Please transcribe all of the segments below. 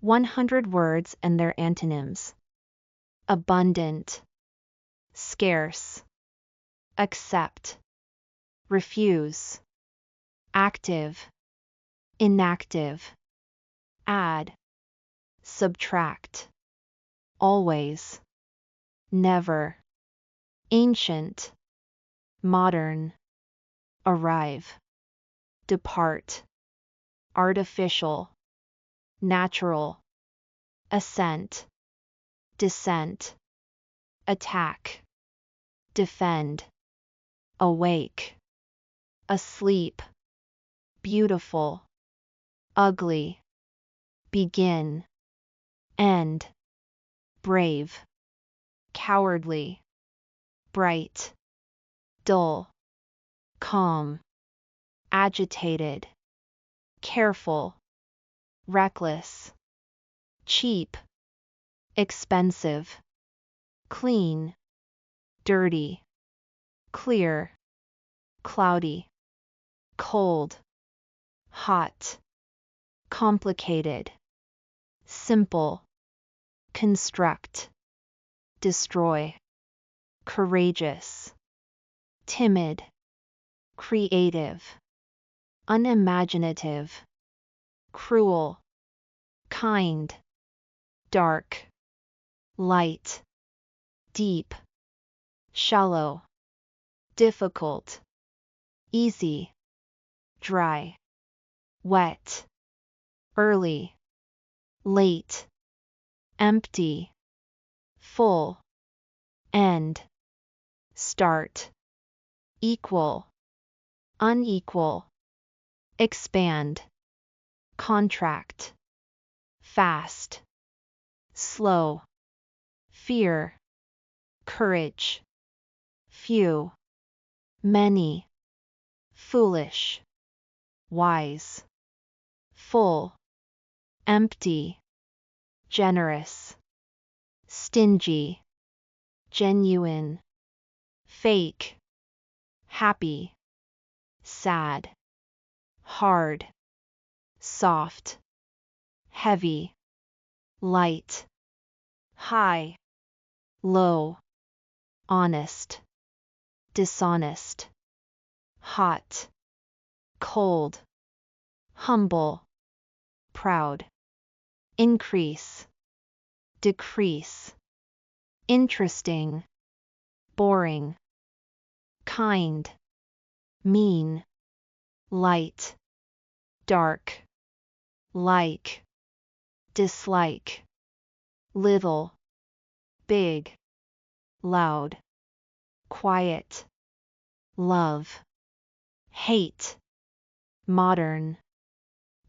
100 words and their antonyms. Abundant, scarce, accept, refuse, active, inactive, add, subtract, always, never, ancient, modern, arrive, depart, artificial, natural, ascent, descent, attack, defend, awake, asleep, beautiful, ugly, begin, end, brave, cowardly, bright, dull, calm, agitated, careful, reckless, cheap, expensive, clean, dirty, clear, cloudy, cold, hot, complicated, simple, construct, destroy, courageous, timid, creative, unimaginative, cruel, kind, dark, light, deep, shallow, difficult, easy, dry, wet, early, late, empty, full, end, start, equal, unequal, expand, contract, fast, slow, fear, courage, few, many, foolish, wise, full, empty, generous, stingy, genuine, fake, happy, sad, hard, soft, heavy, light, high, low, honest, dishonest, hot, cold, humble, proud, increase, decrease, interesting, boring, kind, mean, light, dark, like, dislike, little, big, loud, quiet, love, hate, modern,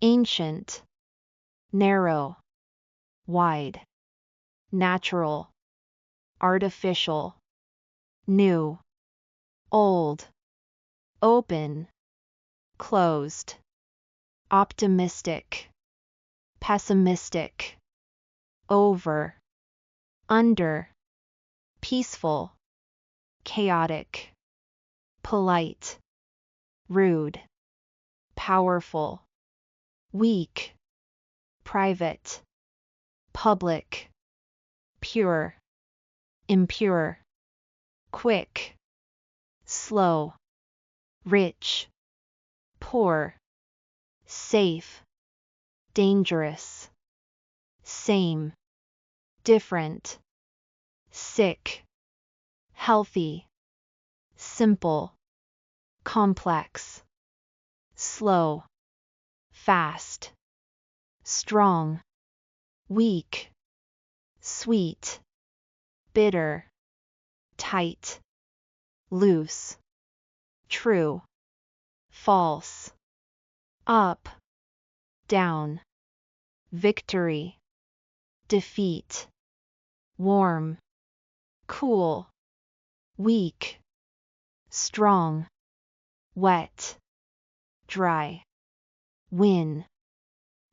ancient, narrow, wide, natural, artificial, new, old, open, closed, optimistic, pessimistic, over, under, peaceful, chaotic, polite, rude, powerful, weak, private, public, pure, impure, quick, slow, rich, poor, safe, dangerous, same, different, sick, healthy, simple, complex, slow, fast, strong, weak, sweet, bitter, tight, loose, true, false, up, down, victory, defeat, warm, cool, weak, strong, wet, dry, win,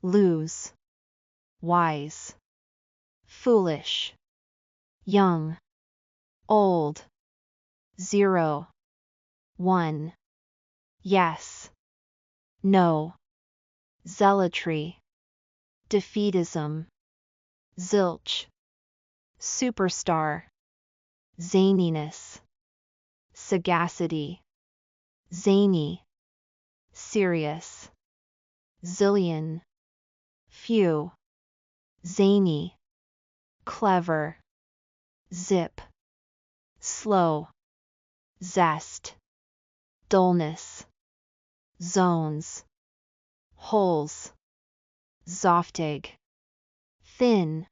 lose, wise, foolish, young, old, 0, 1, yes, no, zealotry, defeatism, zilch, superstar, zaniness, sagacity, zany, serious, zillion, few, zany, clever, zip, slow, zest, dullness, zones, holes, zoftig, thin,